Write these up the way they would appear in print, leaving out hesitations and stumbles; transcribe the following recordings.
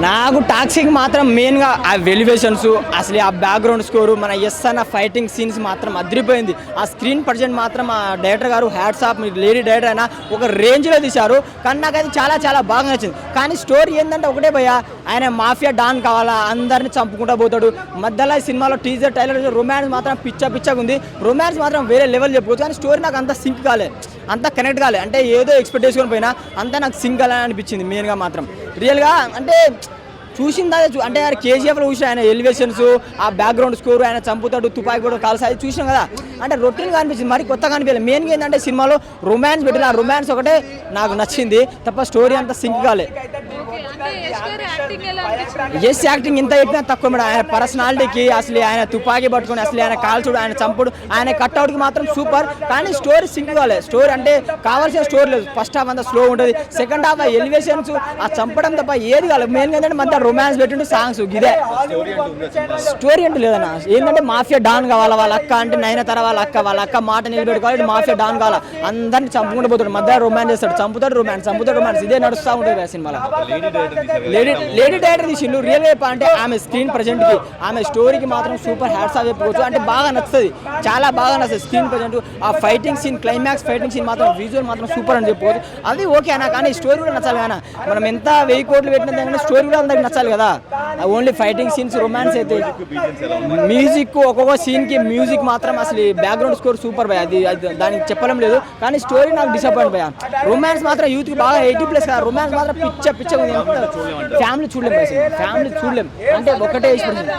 నాకు టాక్సిక్ మాత్రం మెయిన్గా ఆ వెలివేషన్స్, అసలు ఆ బ్యాక్గ్రౌండ్ స్కోరు, మన ఎస్ అన్న ఫైటింగ్ సీన్స్ మాత్రం అదిరిపోయింది. ఆ స్క్రీన్ ప్రజెంట్ మాత్రం ఆ డైరెక్టర్ గారు హ్యాట్స్ ఆఫ్, మీరు లేడీ డైరెక్టర్ అయినా ఒక రేంజ్లో తీశారు. కానీ నాకైతే చాలా చాలా బాగా నచ్చింది. కానీ స్టోరీ ఏంటంటే ఒకటే భయ్య, ఆయన మాఫియా డాన్ కావాలా, అందరిని చంపుకుంటూ పోతాడు. మధ్యలో ఈ సినిమాలో టీజర్ టైలర్ రొమాన్స్ మాత్రం పిచ్చగా ఉంది. రొమాన్స్ మాత్రం వేరే లెవెల్ చెప్పుకోవచ్చు. కానీ స్టోరీ నాకు అంత సింక్ కాలే, అంత కనెక్ట్ కాలే. అంటే ఏదో ఎక్స్పెక్ట్ చేసుకొని పోయినా అంతా నాకు సింక్ కాలే అనిపించింది మెయిన్గా మాత్రం. రియల్గా అంటే చూసిందా అంటే కేజీఎఫ్లో చూసిన ఆయన ఎలివేషన్స్, ఆ బ్యాక్గ్రౌండ్ స్కోర్, ఆయన చంపుతాడు, తుపాకి కూడా కాల్స్, అది చూసినాం కదా. అంటే రొటీన్గా అనిపించింది, మరి కొత్తగా అనిపించలేదు. మెయిన్గా ఏంటంటే సినిమాలో రొమాన్స్ పెట్టిన, ఆ రొమాన్స్ ఒకటే నాకు నచ్చింది తప్ప స్టోరీ అంతా సింక్ కాలే. ఎస్ యాక్టింగ్ ఇంత చెప్పినా తక్కువ మేడం. ఆయన పర్సనాలిటీకి, అసలు ఆయన తుపాకీ పట్టుకొని, అసలు ఆయన కాల్చుడు, ఆయన చంపుడు, ఆయన కట్అవుట్కి మాత్రం సూపర్. కానీ స్టోరీ సింక్ కాలే. స్టోరీ అంటే కావాల్సిన స్టోరీ లేదు. ఫస్ట్ హాఫ్ అంతా స్లో ఉంటుంది, సెకండ్ హాఫ్ ఆ ఎలివేషన్స్, ఆ చంపడం తప్ప ఏది కాలేదు. మెయిన్గా ఏంటంటే మధ్య రొమాన్స్ పెట్టిండు, సాంగ్స్, ఇదే స్టోరీ అంటే లేదన్న. ఏంటంటే మాఫియా డాన్ కావాలా, వాళ్ళ అక్క అంటే నయనతార వాళ్ళ అక్క మాట నిలబెట్టుకోవాలి, మాఫియా డాన్ కావాలా, అందరిని చంపుకుంటూ పోతాడు, మధ్య రొమాన్స్ చేస్తాడు, చంపుతాడు రొమాన్స్, ఇదే నడుస్తూ ఉంటుంది ఆ సినిమాలో. లేడీ డైరెక్టర్ తీసిండు. రియల్గా అంటే ఆమె స్క్రీన్ ప్రజెంట్కి, ఆమె స్టోరీకి మాత్రం సూపర్ హ్యాట్స్ ఆఫ్ చెప్పుకోవచ్చు. అంటే బాగా నచ్చుతుంది, చాలా బాగా నచ్చుతుంది స్క్రీన్ ప్రజెంట్. ఆ fighting scene, climax fighting scene మాత్రం, విజువల్ మాత్రం సూపర్ అని చెప్పుకోవచ్చు. అది ఓకే అన్న, కానీ స్టోరీ కూడా నచ్చాలి కదా. మనం ఎంత 1000 కోట్లు పెట్టినా కానీ స్టోరీ కూడా అందరికి నచ్చాలి కదా. ఓన్లీ ఫైటింగ్ సీన్స్, రొమాన్స్ అయితే, మ్యూజిక్, ఒక్కొక్క సీన్కి మ్యూజిక్ మాత్రం, అసలు బ్యాక్గ్రౌండ్ స్కోర్ సూపర్ భయ. అది దానికి చెప్పడం లేదు. కానీ స్టోరీ నాకు డిసప్పాయింట్ భయ. రొమాన్స్ మాత్రం యూత్కి బాగా 80+ కదా. రొమాన్స్ మాత్రం పిచ్చగా ఉంది. ఫ్యామిలీ చూడలేం అంటే ఒకటే ఇష్టపడుతుంది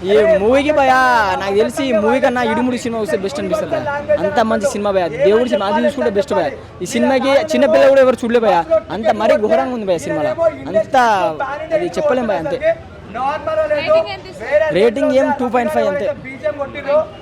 ఈ మూవీకి భయ. నాకు తెలిసి ఈ మూవీ కన్నా ఇడుముడి సినిమా వస్తే బెస్ట్ అనిపిస్తుంది భయ. అంత మంచి సినిమా భయ, దేవుడి సినిమా, అది చూసుకుంటే బెస్ట్ భయ. ఈ సినిమాకి చిన్నపిల్లలు కూడా ఎవరు చూడలే భయ, అంత మరీ ఘోరంగా ఉంది భయ సినిమాలో. అంత అది చెప్పలేం భయ. అంతే రేటింగ్ ఏం 2.5 అంతే.